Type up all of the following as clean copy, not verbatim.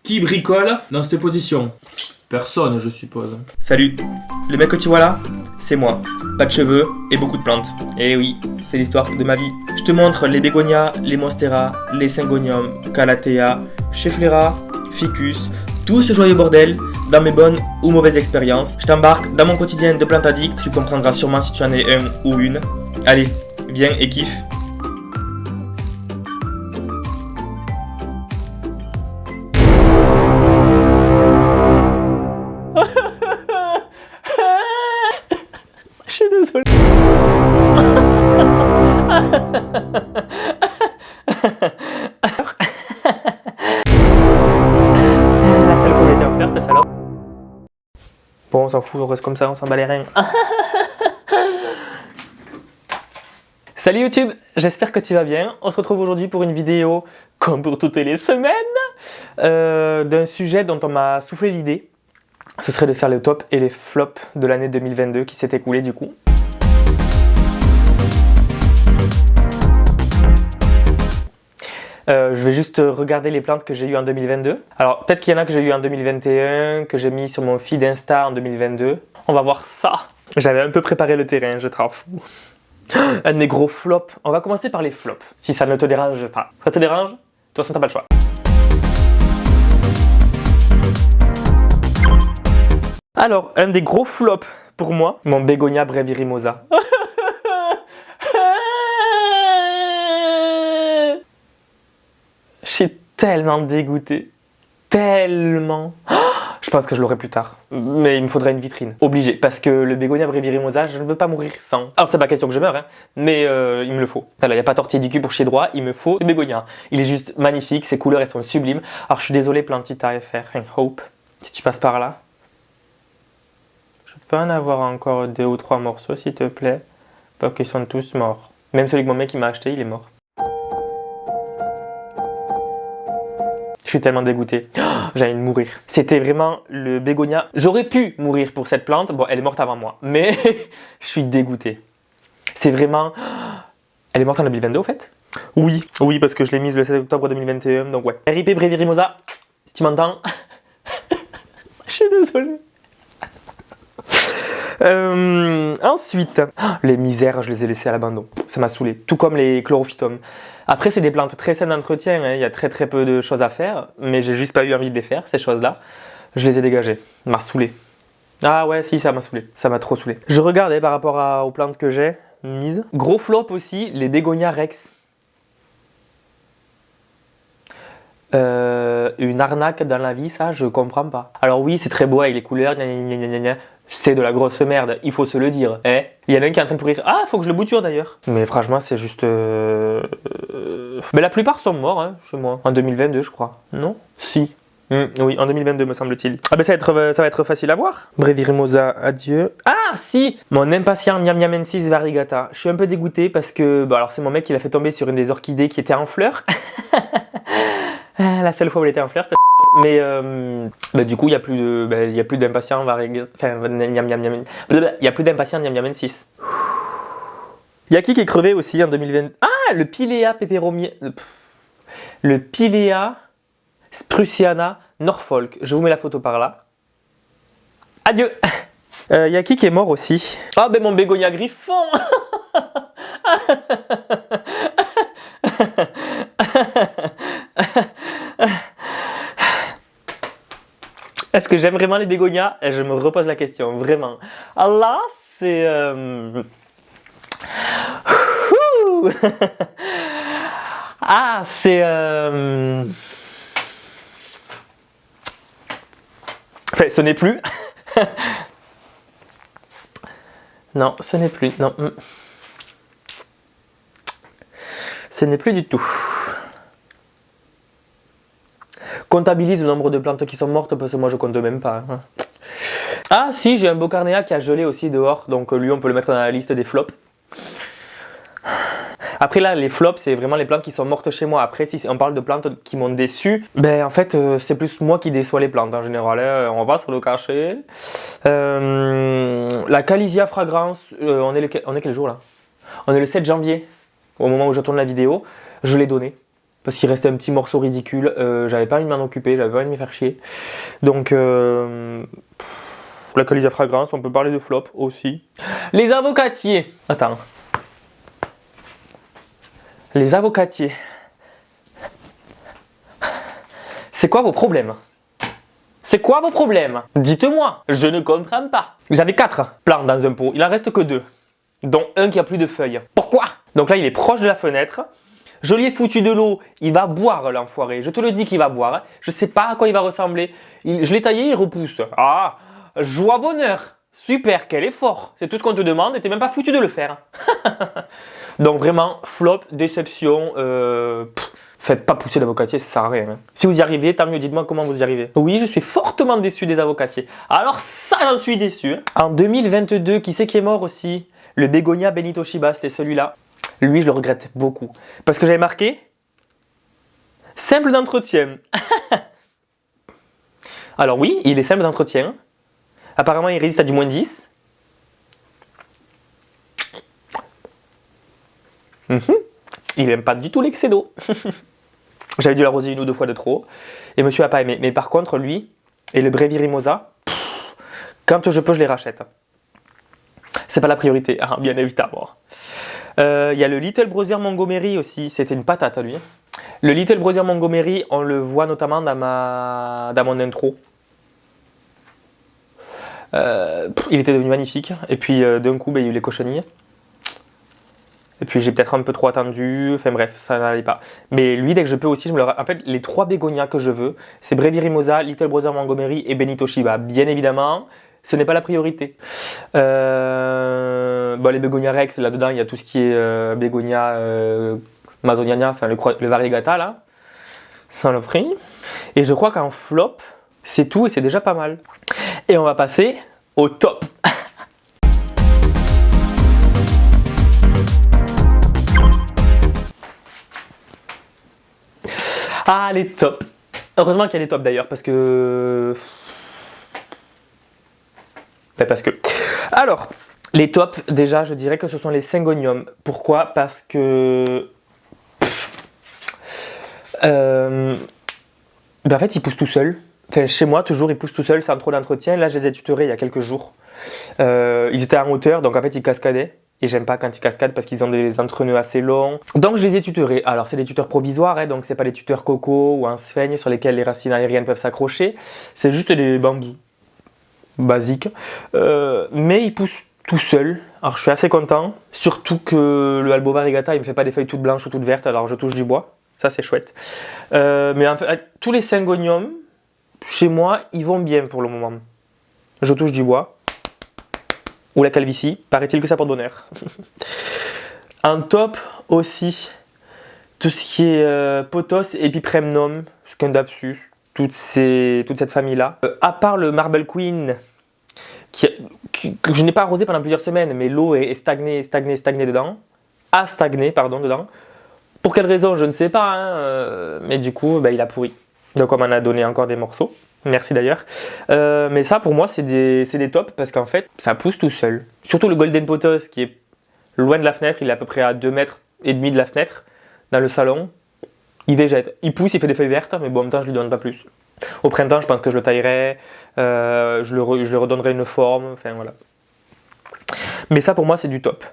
Qui bricole dans cette position? Personne, je suppose. Salut, le mec que tu vois là, c'est moi. Pas de cheveux et beaucoup de plantes. Et oui, c'est l'histoire de ma vie. Je te montre les bégonias, les monstera, les syngoniums, calathea, schefflera, ficus, tout ce joyeux bordel dans mes bonnes ou mauvaises expériences. Je t'embarque dans mon quotidien de plante addict, tu comprendras sûrement si tu en es un ou une. Allez, viens et kiffe. Je suis désolé. La seule qu'on était en fleur, cette salope. Bon, on s'en fout, on reste comme ça, on s'en bat les reins. Salut YouTube, j'espère que tu vas bien. On se retrouve aujourd'hui pour une vidéo, comme pour toutes les semaines, d'un sujet dont on m'a soufflé l'idée. Ce serait de faire les tops et les flops de l'année 2022 qui s'est écoulée du coup. Je vais juste regarder les plantes que j'ai eues en 2022. Alors peut-être qu'il y en a que j'ai eues en 2021, que j'ai mis sur mon feed Insta en 2022. On va voir ça. J'avais un peu préparé le terrain, je t'en fous. Un des gros flops. On va commencer par les flops, si ça ne te dérange pas. Ça te dérange? De toute façon, t'as pas le choix. Alors, un des gros flops pour moi, mon bégonia brevirimosa. Je suis tellement dégoûté. Tellement. Je pense que je l'aurai plus tard. Mais il me faudrait une vitrine. Obligé. Parce que le bégonia brevirimosa, je ne veux pas mourir sans. Alors, c'est pas question que je meure, hein, mais il me le faut. Voilà, il n'y a pas tortille du cul pour chier droit, il me faut le bégonia. Il est juste magnifique, ses couleurs, elles sont sublimes. Alors, je suis désolé, Plantita FR, Hope, si tu passes par là. Je peux en avoir encore 2 ou 3 morceaux, s'il te plaît. Pas qu'ils sont tous morts. Même celui que mon mec il m'a acheté, il est mort. Je suis tellement dégoûté. Oh, j'ai envie de mourir. C'était vraiment le bégonia. J'aurais pu mourir pour cette plante. Bon, elle est morte avant moi. Mais je suis dégoûté. C'est vraiment... Elle est morte en 2022 au fait? Oui, parce que je l'ai mise le 7 octobre 2021. Donc ouais. RIP brevirimosa, si tu m'entends. Je suis désolé. Ensuite, les misères, je les ai laissées à l'abandon. Ça m'a saoulé. Tout comme les chlorophytomes. Après, c'est des plantes très saines d'entretien. Hein. Il y a très peu de choses à faire. Mais j'ai juste pas eu envie de les faire, ces choses-là. Je les ai dégagées. Ça m'a saoulé. Ah ouais, si, ça m'a saoulé. Ça m'a trop saoulé. Je regardais par rapport aux plantes que j'ai mises. Gros flop aussi, les bégonias rex. Une arnaque dans la vie, ça, je comprends pas. Alors oui, c'est très beau avec les couleurs, gna gna gna gna gna. C'est de la grosse merde, il faut se le dire. Eh, il y en a un qui est en train de pourrir. Ah, faut que je le bouture d'ailleurs. Mais franchement, c'est juste... Mais la plupart sont morts, hein, chez moi. En 2022, je crois. Non? Si. Oui, en 2022, me semble-t-il. Ah ben ça va être facile à voir. Brevirimosa, adieu. Ah, si! Mon impatient Miam Miamensis variegata. Je suis un peu dégoûté parce que... Bon, alors c'est mon mec qui l'a fait tomber sur une des orchidées qui était en fleurs. La seule fois où elle était en fleurs, mais du coup, il n'y a plus d'impatient variegata. Enfin, il n'y a plus d'impatient Miam Miamensis. Il y a qui est crevé aussi en 2020? Ah, le Pilea peperomia... Le Pilea spruciana Norfolk. Je vous mets la photo par là. Adieu. Il y a qui est mort aussi? Ah, ben mon bégonia griffon. Est-ce que j'aime vraiment les bégonias? Et je me repose la question, vraiment. Allah, c'est... Ah, c'est... Enfin, ce n'est plus. Non, ce n'est plus. Non. Ce n'est plus du tout. Comptabilise le nombre de plantes qui sont mortes parce que moi je compte même pas. Hein. Ah si, j'ai un Bocarnea qui a gelé aussi dehors, donc lui on peut le mettre dans la liste des flops. Après là, les flops, c'est vraiment les plantes qui sont mortes chez moi. Après, si on parle de plantes qui m'ont déçu, ben en fait, c'est plus moi qui déçois les plantes en général. Hein. On va se le cacher. La Calisia fragrance, on est quel jour là? On est le 7 janvier, au moment où je tourne la vidéo. Je l'ai donné. parce qu'il restait un petit morceau ridicule. J'avais pas envie de m'en occuper, j'avais pas envie de me faire chier. Donc, la qualité de fragrance, on peut parler de flop aussi. Les avocatiers. Attends. Les avocatiers. C'est quoi vos problèmes? C'est quoi vos problèmes? Dites-moi, je ne comprends pas. J'avais 4 plants dans un pot, il en reste que 2, dont un qui a plus de feuilles. Pourquoi? Donc là, il est proche de la fenêtre. Je lui ai foutu de l'eau, il va boire l'enfoiré. Je te le dis qu'il va boire. Je sais pas à quoi il va ressembler. Je l'ai taillé, il repousse. Ah, joie bonheur. Super, quel effort. C'est tout ce qu'on te demande et t'es même pas foutu de le faire. Donc vraiment, flop, déception. Faites pas pousser l'avocatier, ça sert à rien. Hein. Si vous y arrivez, tant mieux, dites-moi comment vous y arrivez. Oui, je suis fortement déçu des avocatiers. Alors ça, j'en suis déçu. En 2022, qui c'est qui est mort aussi? Le bégonia Benito Shiba, c'était celui-là. Lui, je le regrette beaucoup. Parce que j'avais marqué simple d'entretien. Alors oui, il est simple d'entretien. Apparemment, il résiste à du moins 10. Il n'aime pas du tout l'excès d'eau. J'avais dû l'arroser 1 ou 2 fois de trop. Et monsieur n'a pas aimé. Mais par contre, lui et le Brevirimosa, quand je peux, je les rachète. C'est pas la priorité, hein, bien évidemment. Il y a le Little Brother Montgomery aussi. C'était une patate, lui. Le Little Brother Montgomery, on le voit notamment dans mon intro. Il était devenu magnifique. Et puis, d'un coup, il y a eu les cochenilles. Et puis j'ai peut-être un peu trop attendu, enfin bref, ça n'allait pas. Mais lui, dès que je peux aussi, je me le rappelle. En fait, les 3 bégonias que je veux, c'est Brevirimosa, Little Brother Montgomery et Benito Shiba. Bien évidemment, ce n'est pas la priorité. Bon, les bégonias Rex, là-dedans, il y a tout ce qui est bégonia Amazoniana, enfin le variegata, là, sans le prix. Et je crois qu'en flop, c'est tout et c'est déjà pas mal. Et on va passer au top. Ah, les tops. Heureusement qu'il y a les tops d'ailleurs, parce que... Alors, les tops, déjà, je dirais que ce sont les Syngonium. Pourquoi? Parce que... en fait, ils poussent tout seuls. Enfin, chez moi, toujours, ils poussent tout seuls, sans trop d'entretien. Là, je les ai tutorés il y a quelques jours. Ils étaient en hauteur, donc en fait, ils cascadaient. Et j'aime pas quand ils cascadent parce qu'ils ont des entre-nœuds assez longs. Donc je les ai tutorés. Alors c'est des tuteurs provisoires, hein, donc c'est pas des tuteurs coco ou un sphaigne sur lesquels les racines aériennes peuvent s'accrocher. C'est juste des bambous basiques. Mais ils poussent tout seuls. Alors je suis assez content. Surtout que le Albo variegata, il me fait pas des feuilles toutes blanches ou toutes vertes, alors je touche du bois. Ça c'est chouette. Mais en fait, tous les Syngonium, chez moi, ils vont bien pour le moment. Je touche du bois. Ou la calvitie, paraît-il que ça porte bonheur. En top aussi, tout ce qui est Pothos, Epipremnum, Scundapsus, toute cette famille-là. À part le Marble Queen, que je n'ai pas arrosé pendant plusieurs semaines, mais l'eau est stagnée dedans. A stagné, pardon, dedans. Pour quelle raison, je ne sais pas, hein, mais du coup, il a pourri. Donc on m'en a donné encore des morceaux. Merci d'ailleurs. Mais ça, pour moi, c'est des tops parce qu'en fait, ça pousse tout seul. Surtout le Golden Pothos qui est loin de la fenêtre, il est à peu près à 2,5 mètres de la fenêtre, dans le salon. Il végète. Il pousse, il fait des feuilles vertes, mais bon, en même temps, je lui donne pas plus. Au printemps, je pense que je le taillerai, je le redonnerai une forme, enfin voilà. Mais ça, pour moi, c'est du top.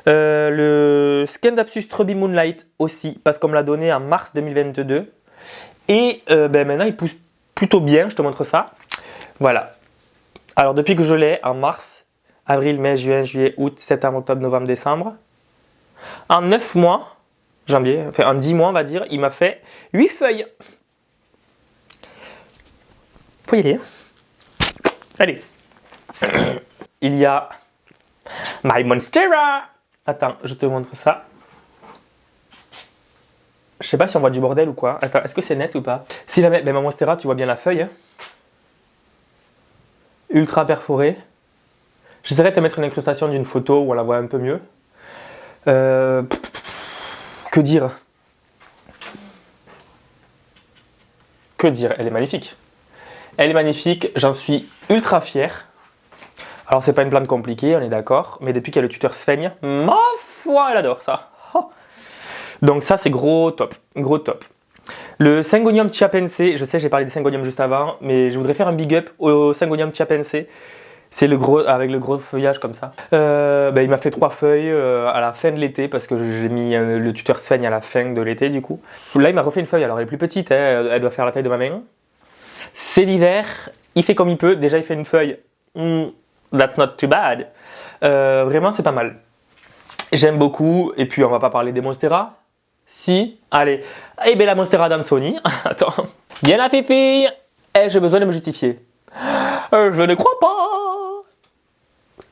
Le Scundapsus Trubby Moonlight aussi, parce qu'on me l'a donné en mars 2022. Et maintenant, il pousse plutôt bien, je te montre ça. Voilà. Alors depuis que je l'ai, en mars, avril, mai, juin, juillet, août, septembre, octobre, novembre, décembre, en 9 mois, janvier, enfin en 10 mois on va dire, il m'a fait 8 feuilles. Faut y aller. Allez. Il y a My Monstera. Attends, je te montre ça. Je sais pas si on voit du bordel ou quoi. Attends, est-ce que c'est net ou pas? Si jamais, ma Monstera, tu vois bien la feuille. Hein. Ultra perforée. J'essaierai de te mettre une incrustation d'une photo où on la voit un peu mieux. Que dire? Que dire? Elle est magnifique. Elle est magnifique, j'en suis ultra fier. Alors c'est pas une plante compliquée, on est d'accord. Mais depuis qu'il y a le tuteur Sphaigne, ma foi, elle adore ça. Donc ça c'est gros top, gros top. Le Syngonium Chiapense, je sais j'ai parlé des Syngonium juste avant, mais je voudrais faire un big up au Syngonium Chiapense. C'est le gros, avec le gros feuillage comme ça. Il m'a fait 3 feuilles à la fin de l'été parce que j'ai mis le tuteur Sven à la fin de l'été du coup. Là il m'a refait une feuille, alors elle est plus petite, hein, elle doit faire la taille de ma main. C'est l'hiver, il fait comme il peut, déjà il fait une feuille, that's not too bad. Vraiment c'est pas mal. J'aime beaucoup, et puis on va pas parler des Monstera. Si, allez, eh bien la Monstera d'Anthony, attends, bien la fifi, ai-je besoin de me justifier? Je ne crois pas.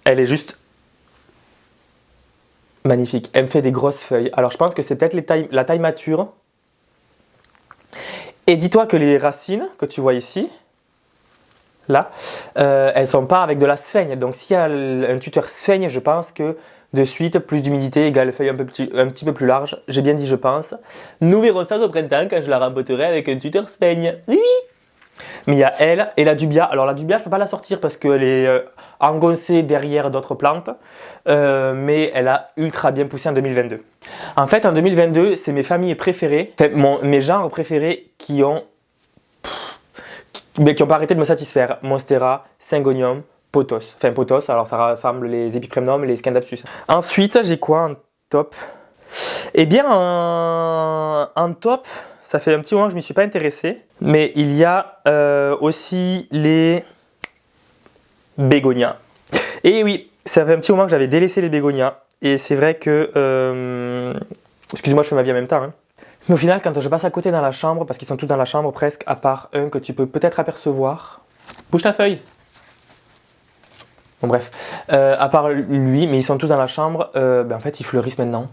Elle est juste magnifique. Elle me fait des grosses feuilles. Alors je pense que c'est peut-être la taille mature. Et dis-toi que les racines que tu vois ici, là, elles sont pas avec de la sphaigne. Donc s'il y a un tuteur sphaigne, je pense que de suite, plus d'humidité égale feuille un petit peu plus large. J'ai bien dit je pense. Nous verrons ça au printemps quand je la rempoterai avec un tuteur sphaigne. Oui. Mais il y a elle et la dubia. Alors la dubia, je ne peux pas la sortir parce qu'elle est engoncée derrière d'autres plantes. Mais elle a ultra bien poussé en 2022. En fait, en 2022, c'est mes familles préférées, mes genres préférés qui ont pas arrêté de me satisfaire. Monstera, Syngonium, Pothos. Enfin Pothos, alors ça rassemble les Epipremnum et les Scindapsus. Ensuite, j'ai quoi en top? Eh bien, en top, ça fait un petit moment que je ne m'y suis pas intéressé. Mais il y a aussi les bégonias. Et oui, ça fait un petit moment que j'avais délaissé les bégonias. Et c'est vrai que... excusez-moi, je fais ma vie en même temps. Hein. Mais au final, quand je passe à côté dans la chambre, parce qu'ils sont tous dans la chambre presque, à part un que tu peux peut-être apercevoir. Bouge ta feuille. Bon bref, à part lui, mais ils sont tous dans la chambre, en fait ils fleurissent maintenant.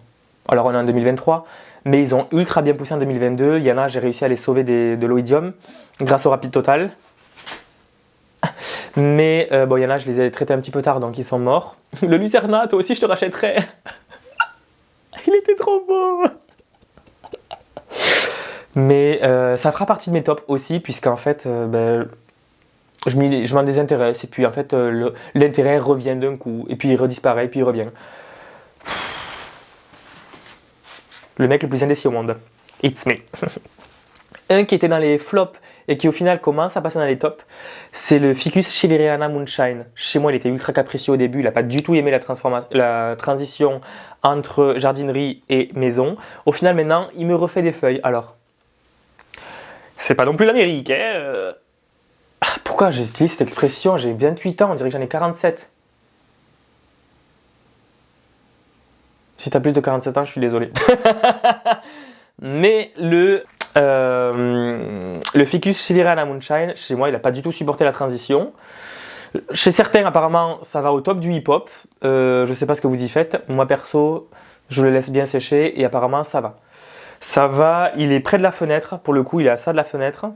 Alors on est en 2023, mais ils ont ultra bien poussé en 2022. Il y en a, j'ai réussi à les sauver de l'oïdium grâce au rapide total. Mais il y en a, je les ai traités un petit peu tard, donc ils sont morts. Le lucerna, toi aussi je te rachèterai. Il était trop beau. Mais ça fera partie de mes tops aussi, puisqu'en fait, je m'en désintéresse. Et puis en fait, l'intérêt revient d'un coup. Et puis il redisparaît, et puis il revient. Le mec le plus indécis au monde. It's me. Un qui était dans les flops et qui au final commence à passer dans les tops, c'est le Ficus Cheveriana Moonshine. Chez moi, il était ultra capricieux au début. Il n'a pas du tout aimé la transition entre jardinerie et maison. Au final, maintenant, il me refait des feuilles. Alors, c'est pas non plus l'Amérique. Hein pourquoi j'utilise cette expression? J'ai 28 ans, on dirait que j'en ai 47. Si t'as plus de 47 ans, je suis désolé. Mais le Ficus Cheveriana Moonshine, chez moi, il n'a pas du tout supporté la transition. Chez certains, apparemment, ça va au top du hip-hop. Je ne sais pas ce que vous y faites. Moi, perso, je le laisse bien sécher et apparemment, ça va. Ça va, il est près de la fenêtre. Pour le coup, il est à ça de la fenêtre.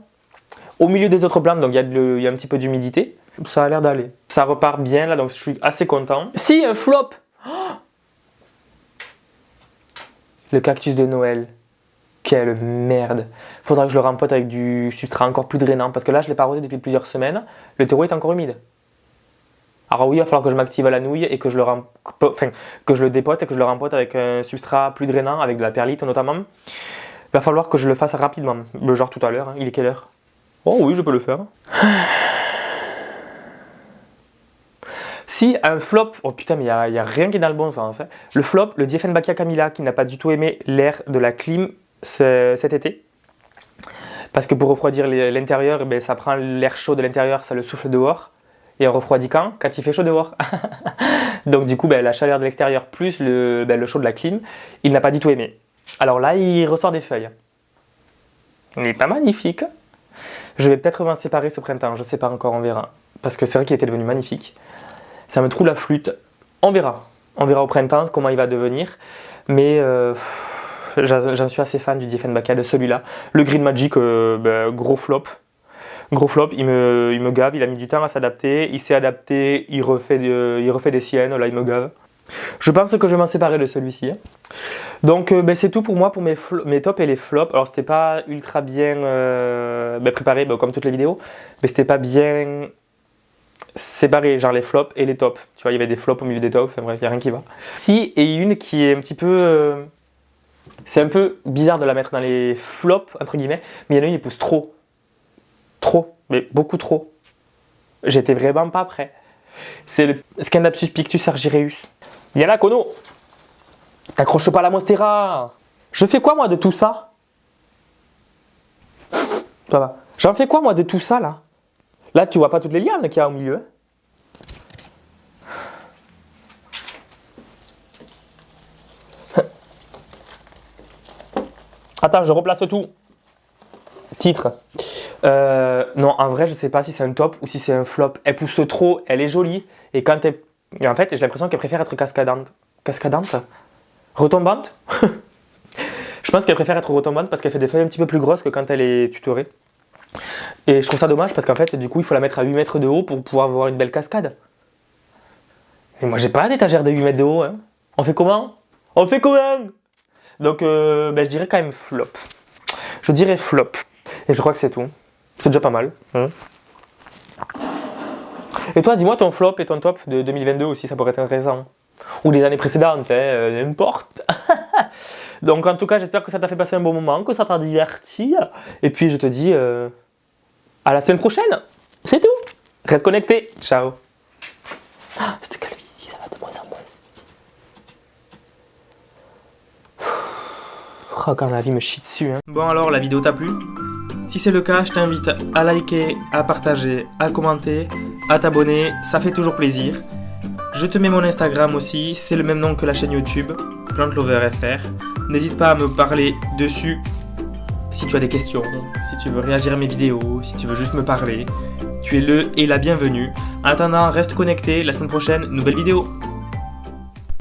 Au milieu des autres plantes, donc il y a un petit peu d'humidité. Ça a l'air d'aller. Ça repart bien là, donc je suis assez content. Si, un flop! Le cactus de Noël. Quelle merde. Faudra que je le rempote avec du substrat encore plus drainant. Parce que là, je ne l'ai pas arrosé depuis plusieurs semaines. Le terreau est encore humide. Alors oui, il va falloir que je m'active à la nouille et que je le dépote et que je le rempote avec un substrat plus drainant, avec de la perlite notamment. Il va falloir que je le fasse rapidement. Genre tout à l'heure. Hein. Il est quelle heure? Oh oui, je peux le faire. Si un flop, oh putain mais il n'y a rien qui est dans le bon sens. Hein. Le flop, le Dieffenbachia camilla qui n'a pas du tout aimé l'air de la clim cet été. Parce que pour refroidir l'intérieur, ça prend l'air chaud de l'intérieur, ça le souffle dehors. Et on refroidit quand il fait chaud dehors. Donc du coup, la chaleur de l'extérieur plus le chaud de la clim, il n'a pas du tout aimé. Alors là, il ressort des feuilles. Il n'est pas magnifique. Je vais peut-être m'en séparer ce printemps, je sais pas encore, on verra. Parce que c'est vrai qu'il était devenu magnifique. Ça me trouve la flûte. On verra. On verra au printemps comment il va devenir. Mais j'en suis assez fan du Dieffenbachia, de celui-là. Le Green Magic, gros flop. Gros flop, il me gave, il a mis du temps à s'adapter. Il s'est adapté, il refait des siennes, là il me gave. Je pense que je vais m'en séparer de celui-ci. Hein. Donc c'est tout pour moi, pour mes tops et les flops. Alors c'était pas ultra bien préparé, comme toutes les vidéos. Mais c'était pas bien séparé, genre les flops et les tops. Tu vois, il y avait des flops au milieu des tops, enfin bref, il n'y a rien qui va. Si, et une qui est un petit peu C'est un peu bizarre de la mettre dans les flops, entre guillemets, mais il y en a une, il pousse trop. Trop, mais beaucoup trop. J'étais vraiment pas prêt. C'est le Scandapsus pictus argyreus. Yana Kono, t'accroches pas la monstera. Je fais quoi moi de tout ça? Ça va. J'en fais quoi moi de tout ça là? Là tu vois pas toutes les lianes qu'il y a au milieu. Attends, je replace tout. Titre. Non, en vrai, je sais pas si c'est un top ou si c'est un flop. Elle pousse trop, elle est jolie. Et quand elle. Et en fait, j'ai l'impression qu'elle préfère être cascadante. Cascadante? Retombante? Je pense qu'elle préfère être retombante parce qu'elle fait des feuilles un petit peu plus grosses que quand elle est tutorée. Et je trouve ça dommage parce qu'en fait, du coup, il faut la mettre à 8 mètres de haut pour pouvoir avoir une belle cascade. Mais moi, j'ai pas d'étagère de 8 mètres de haut. Hein. On fait comment? On fait comment? Donc, je dirais quand même flop. Je dirais flop. Et je crois que c'est tout. C'est déjà pas mal. Hein. Et toi, dis-moi ton flop et ton top de 2022 aussi, ça pourrait être intéressant. Ou des années précédentes, hein, n'importe. Donc en tout cas, j'espère que ça t'a fait passer un bon moment, que ça t'a diverti. Et puis je te dis à la semaine prochaine. C'est tout. Reste connecté. Ciao. Ah, cette calvitie, ça va de moins en moins. Oh, quand la vie me chie dessus. Hein. Bon alors, la vidéo t'a plu? Si c'est le cas, je t'invite à liker, à partager, à commenter, à t'abonner, ça fait toujours plaisir. Je te mets mon Instagram aussi, c'est le même nom que la chaîne YouTube, PlantLoverFR. N'hésite pas à me parler dessus si tu as des questions, si tu veux réagir à mes vidéos, si tu veux juste me parler. Tu es le et la bienvenue. En attendant, reste connecté, la semaine prochaine, nouvelle vidéo.